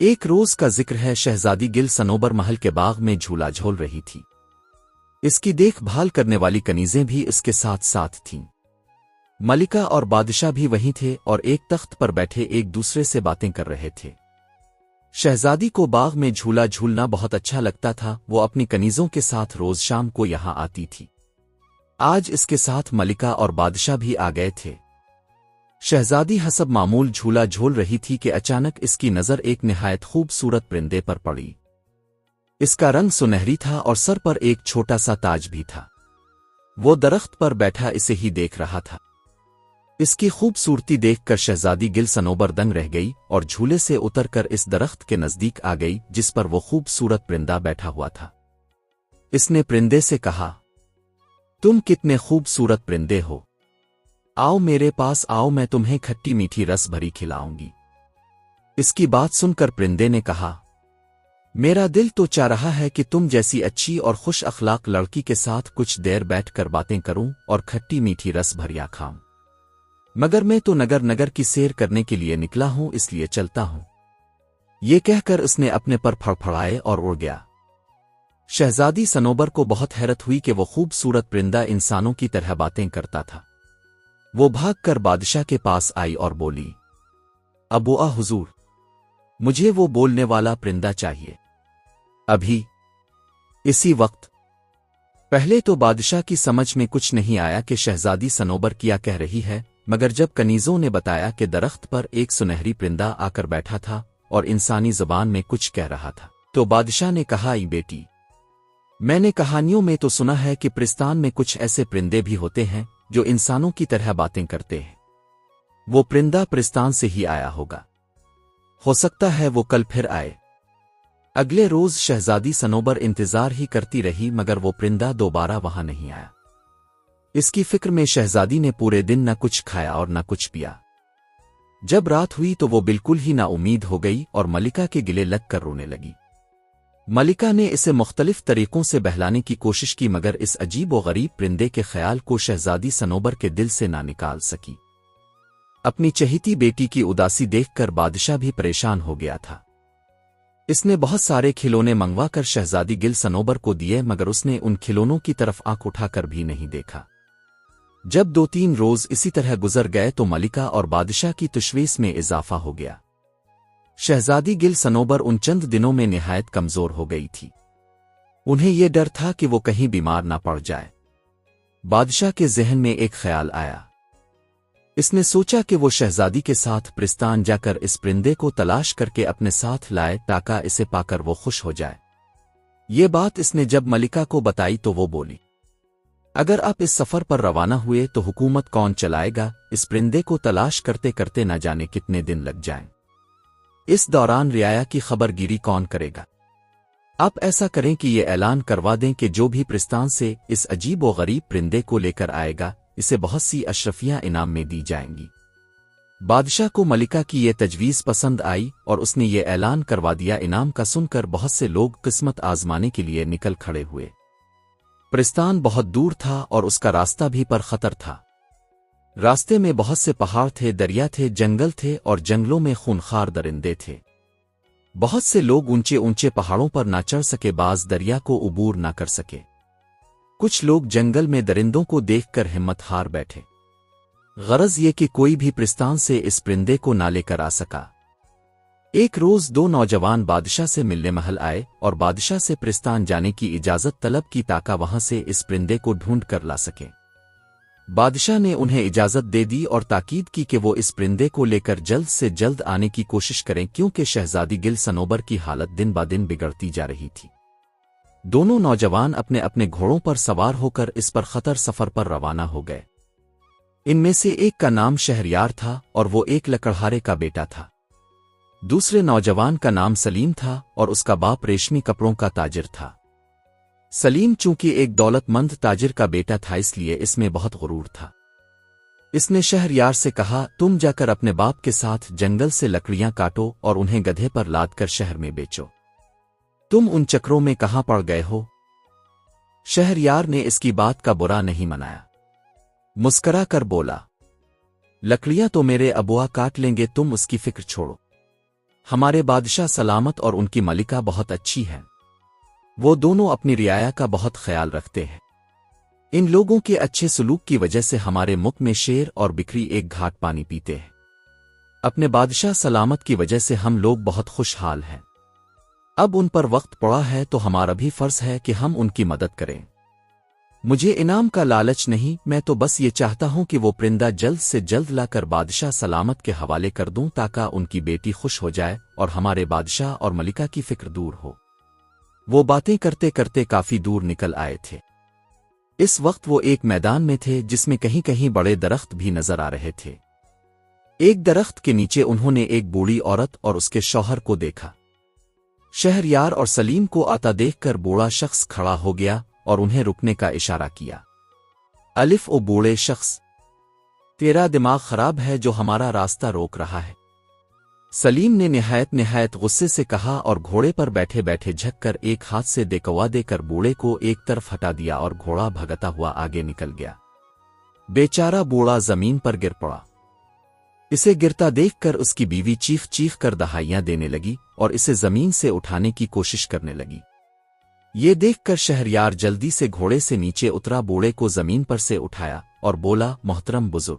ایک روز کا ذکر ہے، شہزادی گل صنوبر محل کے باغ میں جھولا جھول رہی تھی۔ اس کی دیکھ بھال کرنے والی کنیزیں بھی اس کے ساتھ ساتھ تھیں۔ ملکہ اور بادشاہ بھی وہیں تھے اور ایک تخت پر بیٹھے ایک دوسرے سے باتیں کر رہے تھے۔ شہزادی کو باغ میں جھولا جھولنا بہت اچھا لگتا تھا، وہ اپنی کنیزوں کے ساتھ روز شام کو یہاں آتی تھی۔ آج اس کے ساتھ ملکہ اور بادشاہ بھی آ گئے تھے۔ شہزادی حسب معمول جھولا جھول رہی تھی کہ اچانک اس کی نظر ایک نہایت خوبصورت پرندے پر پڑی۔ اس کا رنگ سنہری تھا اور سر پر ایک چھوٹا سا تاج بھی تھا۔ وہ درخت پر بیٹھا اسے ہی دیکھ رہا تھا۔ اس کی خوبصورتی دیکھ کر شہزادی گل صنوبر دنگ رہ گئی اور جھولے سے اتر کر اس درخت کے نزدیک آ گئی جس پر وہ خوبصورت پرندہ بیٹھا ہوا تھا۔ اس نے پرندے سے کہا، تم کتنے خوبصورت پرندے ہو، آؤ میرے پاس آؤ، میں تمہیں کھٹی میٹھی رس بھری کھلاؤں گی۔ اس کی بات سن کر پرندے نے کہا، میرا دل تو چاہ رہا ہے کہ تم جیسی اچھی اور خوش اخلاق لڑکی کے ساتھ کچھ دیر بیٹھ کر باتیں کروں اور کھٹی میٹھی رس بھریا کھاؤں، مگر میں تو نگر کی سیر کرنے کے لیے نکلا ہوں، اس لیے چلتا ہوں۔ یہ کہہ کر اس نے اپنے پر پھڑپھڑائے اور اڑ گیا۔ شہزادی صنوبر کو بہت حیرت ہوئی کہ وہ خوبصورت پرندہ انسانوں کی طرح باتیں کرتا تھا۔ وہ بھاگ کر بادشاہ کے پاس آئی اور بولی، ابوا حضور، مجھے وہ بولنے والا پرندہ چاہیے، ابھی اسی وقت۔ پہلے تو بادشاہ کی سمجھ میں کچھ نہیں آیا کہ شہزادی صنوبر کیا کہہ رہی ہے، مگر جب کنیزوں نے بتایا کہ درخت پر ایک سنہری پرندہ آ کر بیٹھا تھا اور انسانی زبان میں کچھ کہہ رہا تھا، تو بادشاہ نے کہا، ای بیٹی، میں نے کہانیوں میں تو سنا ہے کہ پرستان میں کچھ ایسے پرندے بھی ہوتے ہیں جو انسانوں کی طرح باتیں کرتے ہیں۔ وہ پرندہ پرستان سے ہی آیا ہوگا، ہو سکتا ہے وہ کل پھر آئے۔ اگلے روز شہزادی صنوبر انتظار ہی کرتی رہی، مگر وہ پرندہ دوبارہ وہاں نہیں آیا۔ اس کی فکر میں شہزادی نے پورے دن نہ کچھ کھایا اور نہ کچھ پیا۔ جب رات ہوئی تو وہ بالکل ہی نا امید ہو گئی اور ملکہ کے گلے لگ کر رونے لگی۔ ملکہ نے اسے مختلف طریقوں سے بہلانے کی کوشش کی، مگر اس عجیب و غریب پرندے کے خیال کو شہزادی صنوبر کے دل سے نہ نکال سکی۔ اپنی چہیتی بیٹی کی اداسی دیکھ کر بادشاہ بھی پریشان ہو گیا تھا۔ اس نے بہت سارے کھلونے منگوا کر شہزادی گل صنوبر کو دیے، مگر اس نے ان کھلونوں کی طرف آنکھ اٹھا کر بھی نہیں دیکھا۔ جب 2-3 روز اسی طرح گزر گئے تو ملکہ اور بادشاہ کی تشویش میں اضافہ ہو گیا۔ شہزادی گل صنوبر ان چند دنوں میں نہایت کمزور ہو گئی تھی۔ انہیں یہ ڈر تھا کہ وہ کہیں بیمار نہ پڑ جائے۔ بادشاہ کے ذہن میں ایک خیال آیا۔ اس نے سوچا کہ وہ شہزادی کے ساتھ پرستان جا کر اس پرندے کو تلاش کر کے اپنے ساتھ لائے تاکہ اسے پا کر وہ خوش ہو جائے۔ یہ بات اس نے جب ملکہ کو بتائی تو وہ بولی، اگر آپ اس سفر پر روانہ ہوئے تو حکومت کون چلائے گا؟ اس پرندے کو تلاش کرتے کرتے نہ جانے کتنے دن لگ جائیں۔ اس دوران رعایا کی خبر گیری کون کرے گا؟ آپ ایسا کریں کہ یہ اعلان کروا دیں کہ جو بھی پرستان سے اس عجیب و غریب پرندے کو لے کر آئے گا، اسے بہت سی اشرفیاں انعام میں دی جائیں گی۔ بادشاہ کو ملکہ کی یہ تجویز پسند آئی اور اس نے یہ اعلان کروا دیا۔ انعام کا سن کر بہت سے لوگ قسمت آزمانے کے لیے نکل کھڑے ہوئے۔ پرستان بہت دور تھا اور اس کا راستہ بھی پر خطر تھا۔ راستے میں بہت سے پہاڑ تھے، دریا تھے، جنگل تھے اور جنگلوں میں خونخوار درندے تھے۔ بہت سے لوگ اونچے اونچے پہاڑوں پر نہ چڑھ سکے، بعض دریا کو عبور نہ کر سکے۔ کچھ لوگ جنگل میں درندوں کو دیکھ کر ہمت ہار بیٹھے۔ غرض یہ کہ کوئی بھی پرستان سے اس پرندے کو نہ لے کر آ سکا۔ ایک روز 2 نوجوان بادشاہ سے ملنے محل آئے اور بادشاہ سے پرستان جانے کی اجازت طلب کی تاکہ وہاں سے اس پرندے کو ڈھونڈ کر لا سکیں۔ بادشاہ نے انہیں اجازت دے دی اور تاکید کی کہ وہ اس پرندے کو لے کر جلد سے جلد آنے کی کوشش کریں، کیونکہ شہزادی گل صنوبر کی حالت دن بدن بگڑتی جا رہی تھی۔ دونوں نوجوان اپنے اپنے گھوڑوں پر سوار ہو کر اس پر خطر سفر پر روانہ ہو گئے۔ ان میں سے ایک کا نام شہریار تھا اور وہ ایک لکڑہارے کا بیٹا تھا۔ دوسرے نوجوان کا نام سلیم تھا اور اس کا باپ ریشمی کپڑوں کا تاجر تھا۔ سلیم چونکہ ایک دولت مند تاجر کا بیٹا تھا، اس لیے اس میں بہت غرور تھا۔ اس نے شہریار سے کہا، تم جا کر اپنے باپ کے ساتھ جنگل سے لکڑیاں کاٹو اور انہیں گدھے پر لاد کر شہر میں بیچو۔ تم ان چکروں میں کہاں پڑ گئے ہو؟ شہریار نے اس کی بات کا برا نہیں منایا، مسکرا کر بولا، لکڑیاں تو میرے ابوا کاٹ لیں گے، تم اس کی فکر چھوڑو۔ ہمارے بادشاہ سلامت اور ان کی ملکہ بہت اچھی ہیں۔ وہ دونوں اپنی رعایا کا بہت خیال رکھتے ہیں۔ ان لوگوں کے اچھے سلوک کی وجہ سے ہمارے ملک میں شیر اور بکری ایک گھاٹ پانی پیتے ہیں۔ اپنے بادشاہ سلامت کی وجہ سے ہم لوگ بہت خوشحال ہیں۔ اب ان پر وقت پڑا ہے تو ہمارا بھی فرض ہے کہ ہم ان کی مدد کریں۔ مجھے انعام کا لالچ نہیں، میں تو بس یہ چاہتا ہوں کہ وہ پرندہ جلد سے جلد لا کر بادشاہ سلامت کے حوالے کر دوں تاکہ ان کی بیٹی خوش ہو جائے اور ہمارے بادشاہ اور ملکہ کی فکر دور ہو۔ وہ باتیں کرتے کرتے کافی دور نکل آئے تھے۔ اس وقت وہ ایک میدان میں تھے جس میں کہیں کہیں بڑے درخت بھی نظر آ رہے تھے۔ ایک درخت کے نیچے انہوں نے ایک بوڑھی عورت اور اس کے شوہر کو دیکھا۔ شہریار اور سلیم کو آتا دیکھ کر بوڑھا شخص کھڑا ہو گیا اور انہیں رکنے کا اشارہ کیا۔ الف او بوڑھے شخص، تیرا دماغ خراب ہے جو ہمارا راستہ روک رہا ہے؟ سلیم نے نہایت غصے سے کہا اور گھوڑے پر بیٹھے بیٹھے جھک کر ایک ہاتھ سے دیکوا دے کر بوڑھے کو ایک طرف ہٹا دیا اور گھوڑا بھگتا ہوا آگے نکل گیا۔ بیچارہ بوڑھا زمین پر گر پڑا۔ اسے گرتا دیکھ کر اس کی بیوی چیخ چیخ کر دہائیاں دینے لگی اور اسے زمین سے اٹھانے کی کوشش کرنے لگی۔ یہ دیکھ کر شہریار جلدی سے گھوڑے سے نیچے اترا، بوڑھے کو زمین پر سے اٹھایا اور بولا، محترم بزرگ،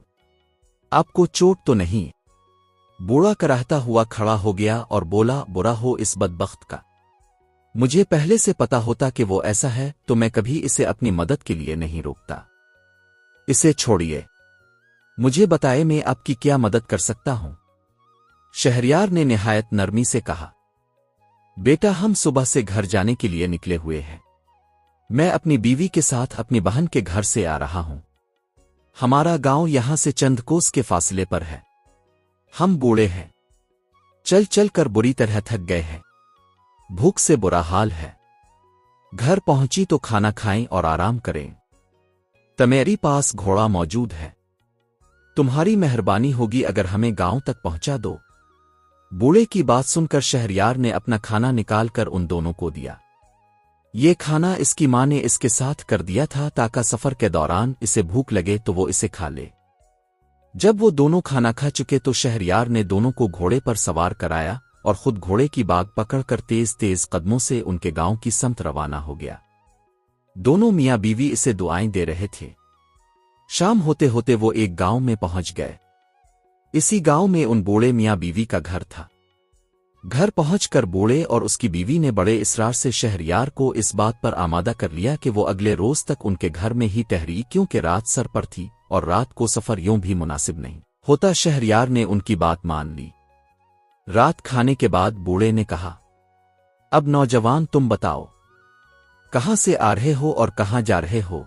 آپ کو چوٹ تو نہیں؟ بوڑھا کراہتا ہوا کھڑا ہو گیا اور بولا، برا ہو اس بدبخت کا، مجھے پہلے سے پتا ہوتا کہ وہ ایسا ہے تو میں کبھی اسے اپنی مدد کے لیے نہیں روکتا۔ اسے چھوڑیے، مجھے بتائے میں آپ کی کیا مدد کر سکتا ہوں؟ شہریار نے نہایت نرمی سے کہا، بیٹا ہم صبح سے گھر جانے کے لیے نکلے ہوئے ہیں۔ میں اپنی بیوی کے ساتھ اپنی بہن کے گھر سے آ رہا ہوں۔ ہمارا گاؤں یہاں سے چند کوس کے فاصلے پر ہے۔ ہم بوڑھے ہیں، چل چل کر بری طرح تھک گئے ہیں، بھوک سے برا حال ہے۔ گھر پہنچی تو کھانا کھائیں اور آرام کریں۔ تمیری پاس گھوڑا موجود ہے، تمہاری مہربانی ہوگی اگر ہمیں گاؤں تک پہنچا دو۔ بوڑھے کی بات سن کر شہریار نے اپنا کھانا نکال کر ان دونوں کو دیا۔ یہ کھانا اس کی ماں نے اس کے ساتھ کر دیا تھا تاکہ سفر کے دوران اسے بھوک لگے تو وہ اسے کھا لے۔ جب وہ دونوں کھانا کھا چکے تو شہریار نے دونوں کو گھوڑے پر سوار کرایا اور خود گھوڑے کی باگ پکڑ کر تیز تیز قدموں سے ان کے گاؤں کی سمت روانہ ہو گیا۔ دونوں میاں بیوی اسے دعائیں دے رہے تھے۔ شام ہوتے ہوتے وہ ایک گاؤں میں پہنچ گئے۔ اسی گاؤں میں ان بوڑھے میاں بیوی کا گھر تھا۔ گھر پہنچ کر بوڑھے اور اس کی بیوی نے بڑے اصرار سے شہریار کو اس بات پر آمادہ کر لیا کہ وہ اگلے روز تک ان کے گھر میں ہی ٹھہری، کیونکہ رات سر پر تھی اور رات کو سفر یوں بھی مناسب نہیں ہوتا۔ شہریار نے ان کی بات مان لی۔ رات کھانے کے بعد بوڑھے نے کہا، اب نوجوان تم بتاؤ، کہاں سے آ رہے ہو اور کہاں جا رہے ہو؟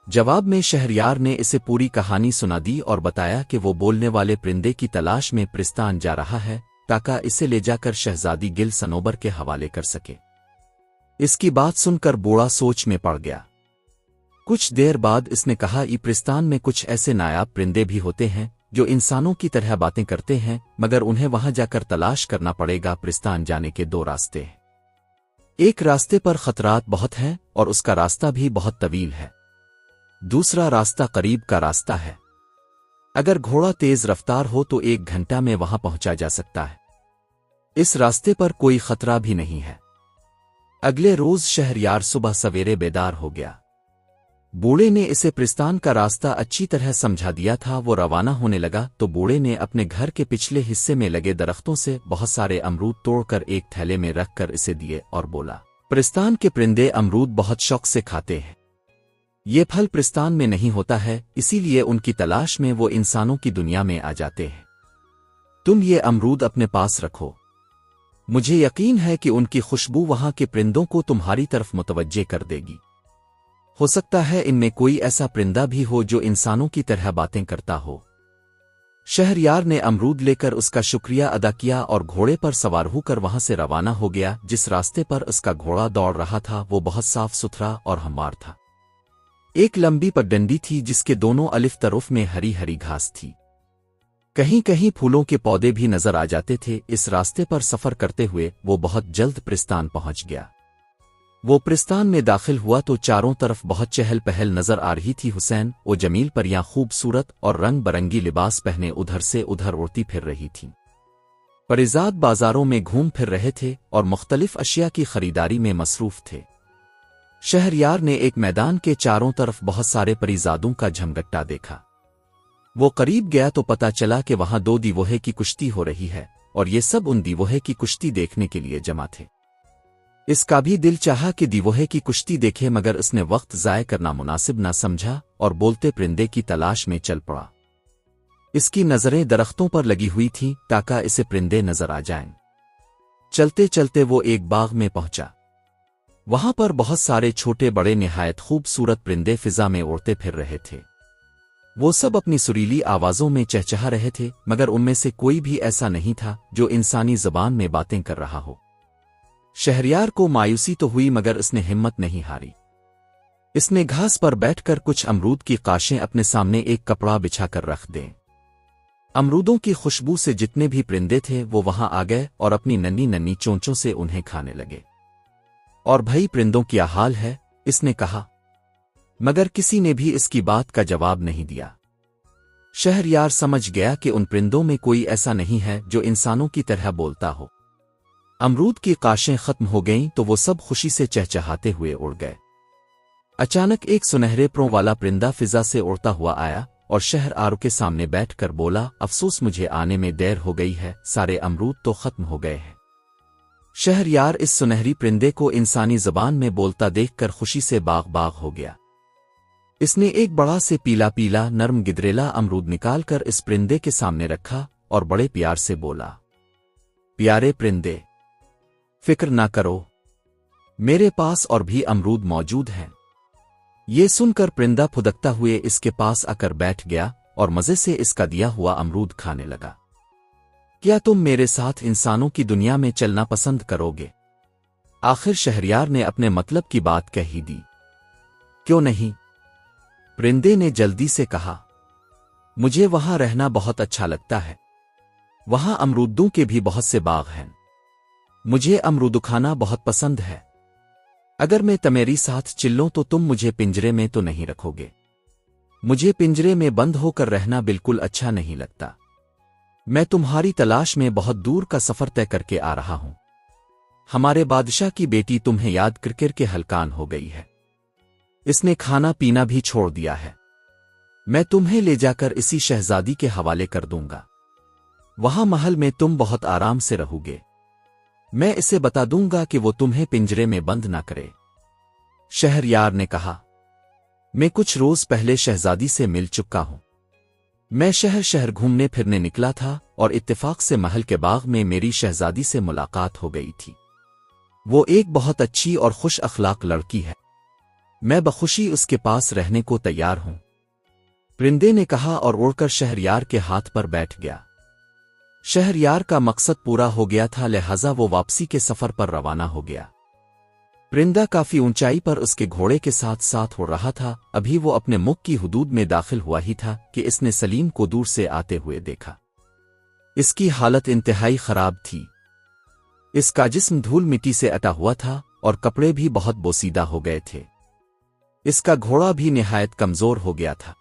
جواب میں شہریار نے اسے پوری کہانی سنا دی اور بتایا کہ وہ بولنے والے پرندے کی تلاش میں پرستان جا رہا ہے تاکہ اسے لے جا کر شہزادی گل سنوبر کے حوالے کر سکے۔ اس کی بات سن کر بوڑھا سوچ میں پڑ گیا۔ کچھ دیر بعد اس نے کہا، پرستان میں کچھ ایسے نایاب پرندے بھی ہوتے ہیں جو انسانوں کی طرح باتیں کرتے ہیں، مگر انہیں وہاں جا کر تلاش کرنا پڑے گا۔ پرستان جانے کے دو راستے ہیں، ایک راستے پر خطرات بہت ہیں اور اس کا راستہ بھی بہت طویل ہے، دوسرا راستہ قریب کا راستہ ہے، اگر گھوڑا تیز رفتار ہو تو 1 گھنٹہ میں وہاں پہنچا جا سکتا ہے، اس راستے پر کوئی خطرہ بھی نہیں ہے۔ اگلے روز شہریار صبح سویرے بیدار ہو گیا۔ بوڑھے نے اسے پرستان کا راستہ اچھی طرح سمجھا دیا تھا۔ وہ روانہ ہونے لگا تو بوڑھے نے اپنے گھر کے پچھلے حصے میں لگے درختوں سے بہت سارے امرود توڑ کر ایک تھیلے میں رکھ کر اسے دیے اور بولا، پرستان کے پرندے امرود بہت شوق سے کھاتے ہیں، یہ پھل پرستان میں نہیں ہوتا ہے، اسی لیے ان کی تلاش میں وہ انسانوں کی دنیا میں آ جاتے ہیں، تم یہ امرود اپنے پاس رکھو، مجھے یقین ہے کہ ان کی خوشبو وہاں کے پرندوں کو تمہاری طرف متوجہ کر دے گی، ہو سکتا ہے ان میں کوئی ایسا پرندہ بھی ہو جو انسانوں کی طرح باتیں کرتا ہو۔ شہریار نے امرود لے کر اس کا شکریہ ادا کیا اور گھوڑے پر سوار ہو کر وہاں سے روانہ ہو گیا۔ جس راستے پر اس کا گھوڑا دوڑ رہا تھا وہ بہت صاف ستھرا اور ہموار تھا۔ ایک لمبی پگڈنڈی تھی جس کے دونوں الف طرف میں ہری ہری گھاس تھی، کہیں کہیں پھولوں کے پودے بھی نظر آ جاتے تھے۔ اس راستے پر سفر کرتے ہوئے وہ بہت جلد پرستان پہنچ گیا۔ وہ پرستان میں داخل ہوا تو چاروں طرف بہت چہل پہل نظر آ رہی تھی۔ حسین و جمیل پریاں خوبصورت اور رنگ برنگی لباس پہنے ادھر سے ادھر اڑتی پھر رہی تھیں۔ پریزاد بازاروں میں گھوم پھر رہے تھے اور مختلف اشیاء کی خریداری میں مصروف تھے۔ شہریار نے ایک میدان کے چاروں طرف بہت سارے پریزادوں کا جھمگٹا دیکھا۔ وہ قریب گیا تو پتا چلا کہ وہاں دو دیوہے کی کشتی ہو رہی ہے، اور یہ سب ان دیوہے کی کشتی دیکھنے کے لیے جمع تھے۔ اس کا بھی دل چاہا کہ دیوہے کی کشتی دیکھے، مگر اس نے وقت ضائع کرنا مناسب نہ سمجھا اور بولتے پرندے کی تلاش میں چل پڑا۔ اس کی نظریں درختوں پر لگی ہوئی تھیں تاکہ اسے پرندے نظر آ جائیں۔ چلتے چلتے وہ ایک باغ میں پہنچا۔ وہاں پر بہت سارے چھوٹے بڑے نہایت خوبصورت پرندے فضا میں اڑتے پھر رہے تھے۔ وہ سب اپنی سریلی آوازوں میں چہچہا رہے تھے، مگر ان میں سے کوئی بھی ایسا نہیں تھا جو انسانی زبان میں باتیں کر رہا ہو۔ شہریار کو مایوسی تو ہوئی، مگر اس نے ہمت نہیں ہاری۔ اس نے گھاس پر بیٹھ کر کچھ امرود کی قاشیں اپنے سامنے ایک کپڑا بچھا کر رکھ دیں۔ امرودوں کی خوشبو سے جتنے بھی پرندے تھے وہ وہاں آ گئے اور اپنی ننھی ننھی چونچوں سے انہیں کھانے لگے۔ اور بھائی پرندوں کیا حال ہے؟ اس نے کہا، مگر کسی نے بھی اس کی بات کا جواب نہیں دیا۔ شہریار سمجھ گیا کہ ان پرندوں میں کوئی ایسا نہیں ہے جو انسانوں کی طرح بولتا ہو۔ امرود کی قاشیں ختم ہو گئیں تو وہ سب خوشی سے چہچہاتے ہوئے اڑ گئے۔ اچانک ایک سنہرے پروں والا پرندہ فضا سے اڑتا ہوا آیا اور شہریار کے سامنے بیٹھ کر بولا، افسوس مجھے آنے میں دیر ہو گئی ہے، سارے امرود تو ختم ہو گئے ہیں۔ شہریار اس سنہری پرندے کو انسانی زبان میں بولتا دیکھ کر خوشی سے باغ باغ ہو گیا۔ اس نے ایک بڑا سے پیلا پیلا نرم گدریلا امرود نکال کر اس پرندے کے سامنے رکھا اور بڑے پیار سے بولا، پیارے پرندے، فکر نہ کرو، میرے پاس اور بھی امرود موجود ہیں۔ یہ سن کر پرندہ پھدکتا ہوئے اس کے پاس آ کر بیٹھ گیا اور مزے سے اس کا دیا ہوا امرود کھانے لگا۔ کیا تم میرے ساتھ انسانوں کی دنیا میں چلنا پسند کرو گے؟ آخر شہریار نے اپنے مطلب کی بات کہہ ہی دی۔ کیوں نہیں؟ پرندے نے جلدی سے کہا، مجھے وہاں رہنا بہت اچھا لگتا ہے، وہاں امرودوں کے بھی بہت سے باغ ہیں، مجھے امرود کھانا بہت پسند ہے۔ اگر میں تمہاری ساتھ چلوں تو تم مجھے پنجرے میں تو نہیں رکھو گے؟ مجھے پنجرے میں بند ہو کر رہنا بالکل اچھا نہیں لگتا۔ میں تمہاری تلاش میں بہت دور کا سفر طے کر کے آ رہا ہوں۔ ہمارے بادشاہ کی بیٹی تمہیں یاد کر کے ہلکان ہو گئی ہے، اس نے کھانا پینا بھی چھوڑ دیا ہے۔ میں تمہیں لے جا کر اسی شہزادی کے حوالے کر دوں گا، وہاں محل میں تم بہت آرام سے رہو گے۔ میں اسے بتا دوں گا کہ وہ تمہیں پنجرے میں بند نہ کرے۔ شہریار نے کہا، میں کچھ روز پہلے شہزادی سے مل چکا ہوں۔ میں شہر گھومنے پھرنے نکلا تھا اور اتفاق سے محل کے باغ میں میری شہزادی سے ملاقات ہو گئی تھی۔ وہ ایک بہت اچھی اور خوش اخلاق لڑکی ہے، میں بخوشی اس کے پاس رہنے کو تیار ہوں۔ پرندے نے کہا اور اڑ کر شہریار کے ہاتھ پر بیٹھ گیا۔ شہریار کا مقصد پورا ہو گیا تھا، لہذا وہ واپسی کے سفر پر روانہ ہو گیا۔ پرندہ کافی اونچائی پر اس کے گھوڑے کے ساتھ ساتھ اڑ رہا تھا۔ ابھی وہ اپنے ملک کی حدود میں داخل ہوا ہی تھا کہ اس نے سلیم کو دور سے آتے ہوئے دیکھا۔ اس کی حالت انتہائی خراب تھی، اس کا جسم دھول مٹی سے اٹا ہوا تھا اور کپڑے بھی بہت بوسیدہ ہو گئے تھے۔ اس کا گھوڑا بھی نہایت کمزور ہو گیا تھا۔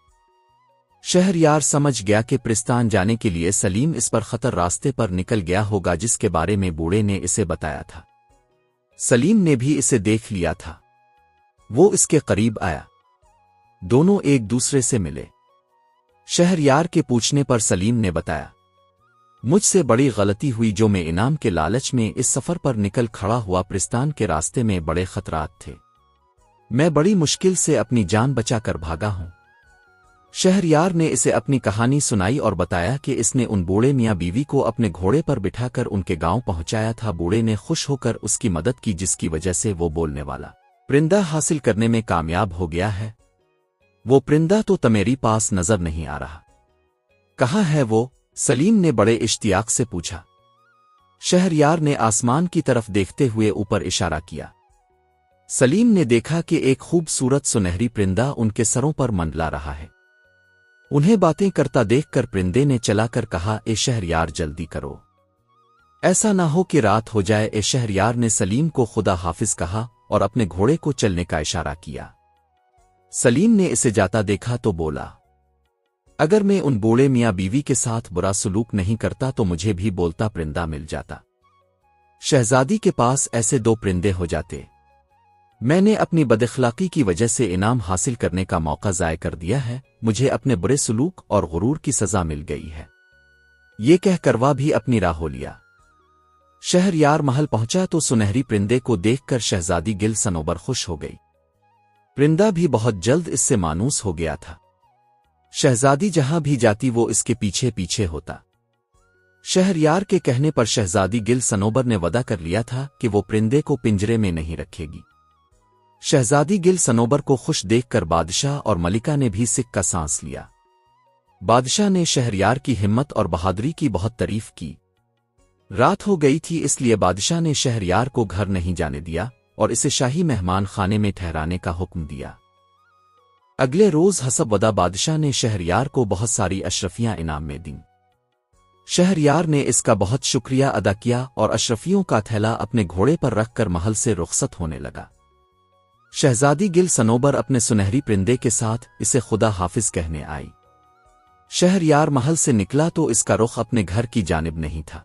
شہریار سمجھ گیا کہ پرستان جانے کے لیے سلیم اس پر خطر راستے پر نکل گیا ہوگا جس کے بارے میں بوڑھے نے اسے بتایا تھا۔ سلیم نے بھی اسے دیکھ لیا تھا، وہ اس کے قریب آیا، دونوں ایک دوسرے سے ملے۔ شہریار کے پوچھنے پر سلیم نے بتایا، مجھ سے بڑی غلطی ہوئی جو میں انعام کے لالچ میں اس سفر پر نکل کھڑا ہوا، پرستان کے راستے میں بڑے خطرات تھے، میں بڑی مشکل سے اپنی جان بچا کر بھاگا ہوں۔ شہریار نے اسے اپنی کہانی سنائی اور بتایا کہ اس نے ان بوڑھے میاں بیوی کو اپنے گھوڑے پر بٹھا کر ان کے گاؤں پہنچایا تھا۔ بوڑھے نے خوش ہو کر اس کی مدد کی، جس کی وجہ سے وہ بولنے والا پرندہ حاصل کرنے میں کامیاب ہو گیا ہے۔ وہ پرندہ تو تمہاری پاس نظر نہیں آ رہا، کہاں ہے وہ؟ سلیم نے بڑے اشتیاق سے پوچھا۔ شہریار نے آسمان کی طرف دیکھتے ہوئے اوپر اشارہ کیا۔ سلیم نے دیکھا کہ ایک خوبصورت سنہری پرندہ ان کے سروں پر منڈلا رہا ہے۔ انہیں باتیں کرتا دیکھ کر پرندے نے چلا کر کہا، اے شہریار جلدی کرو، ایسا نہ ہو کہ رات ہو جائے۔ اے شہریار نے سلیم کو خدا حافظ کہا اور اپنے گھوڑے کو چلنے کا اشارہ کیا۔ سلیم نے اسے جاتا دیکھا تو بولا، اگر میں ان بوڑھے میاں بیوی کے ساتھ برا سلوک نہیں کرتا تو مجھے بھی بولتا پرندہ مل جاتا۔ شہزادی کے پاس ایسے 2 پرندے ہو جاتے۔ میں نے اپنی بداخلاقی کی وجہ سے انعام حاصل کرنے کا موقع ضائع کر دیا ہے، مجھے اپنے برے سلوک اور غرور کی سزا مل گئی ہے۔ یہ کہہ کروا بھی اپنی راہ ہو لیا۔ شہریار محل پہنچا تو سنہری پرندے کو دیکھ کر شہزادی گل صنوبر خوش ہو گئی۔ پرندہ بھی بہت جلد اس سے مانوس ہو گیا تھا۔ شہزادی جہاں بھی جاتی وہ اس کے پیچھے پیچھے ہوتا۔ شہریار کے کہنے پر شہزادی گل صنوبر نے وعدہ کر لیا تھا کہ وہ پرندے کو پنجرے میں نہیں رکھے گی۔ شہزادی گل صنوبر کو خوش دیکھ کر بادشاہ اور ملکہ نے بھی سکھ کا سانس لیا۔ بادشاہ نے شہریار کی ہمت اور بہادری کی بہت تعریف کی۔ رات ہو گئی تھی، اس لیے بادشاہ نے شہریار کو گھر نہیں جانے دیا اور اسے شاہی مہمان خانے میں ٹھہرانے کا حکم دیا۔ اگلے روز حسب وعدہ بادشاہ نے شہریار کو بہت ساری اشرفیاں انعام میں دیں۔ شہریار نے اس کا بہت شکریہ ادا کیا اور اشرفیوں کا تھیلا اپنے گھوڑے پر رکھ کر محل سے رخصت ہونے لگا۔ شہزادی گل صنوبر اپنے سنہری پرندے کے ساتھ اسے خدا حافظ کہنے آئی۔ شہریار محل سے نکلا تو اس کا رخ اپنے گھر کی جانب نہیں تھا۔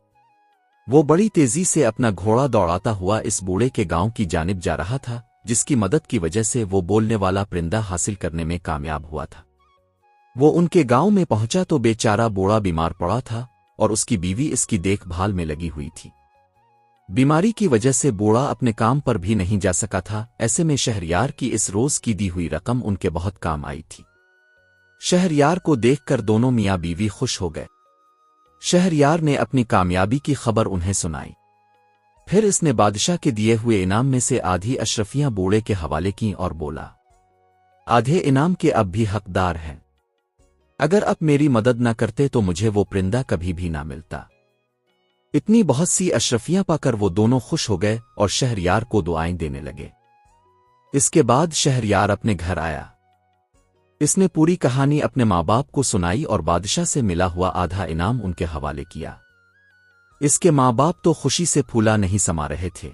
وہ بڑی تیزی سے اپنا گھوڑا دوڑاتا ہوا اس بوڑھے کے گاؤں کی جانب جا رہا تھا، جس کی مدد کی وجہ سے وہ بولنے والا پرندہ حاصل کرنے میں کامیاب ہوا تھا۔ وہ ان کے گاؤں میں پہنچا تو بیچارہ بوڑھا بیمار پڑا تھا اور اس کی بیوی اس کی دیکھ بھال میں لگی ہوئی تھی۔ بیماری کی وجہ سے بوڑھا اپنے کام پر بھی نہیں جا سکا تھا، ایسے میں شہریار کی اس روز کی دی ہوئی رقم ان کے بہت کام آئی تھی۔ شہریار کو دیکھ کر دونوں میاں بیوی خوش ہو گئے۔ شہریار نے اپنی کامیابی کی خبر انہیں سنائی۔ پھر اس نے بادشاہ کے دیے ہوئے انعام میں سے آدھی اشرفیاں بوڑھے کے حوالے کیں اور بولا، آدھے انعام کے اب بھی حقدار ہیں، اگر اب میری مدد نہ کرتے تو مجھے وہ پرندہ کبھی بھی نہ ملتا۔ اتنی بہت سی اشرفیاں پا کر وہ دونوں خوش ہو گئے اور شہریار کو دعائیں دینے لگے۔ اس کے بعد شہریار اپنے گھر آیا۔ اس نے پوری کہانی اپنے ماں باپ کو سنائی اور بادشاہ سے ملا ہوا آدھا انعام ان کے حوالے کیا۔ اس کے ماں باپ تو خوشی سے پھولا نہیں سما رہے تھے۔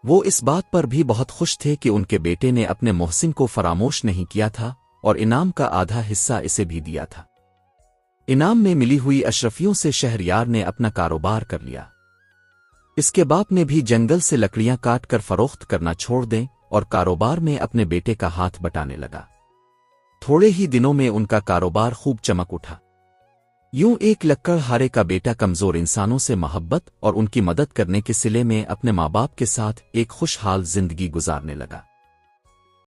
وہ اس بات پر بھی بہت خوش تھے کہ ان کے بیٹے نے اپنے محسن کو فراموش نہیں کیا تھا اور انعام کا آدھا حصہ اسے بھی دیا تھا۔ انعام میں ملی ہوئی اشرفیوں سے شہریار نے اپنا کاروبار کر لیا۔ اس کے باپ نے بھی جنگل سے لکڑیاں کاٹ کر فروخت کرنا چھوڑ دیں اور کاروبار میں اپنے بیٹے کا ہاتھ بٹانے لگا۔ تھوڑے ہی دنوں میں ان کا کاروبار خوب چمک اٹھا۔ یوں ایک لکڑ ہارے کا بیٹا کمزور انسانوں سے محبت اور ان کی مدد کرنے کے صلے میں اپنے ماں باپ کے ساتھ ایک خوشحال زندگی گزارنے لگا۔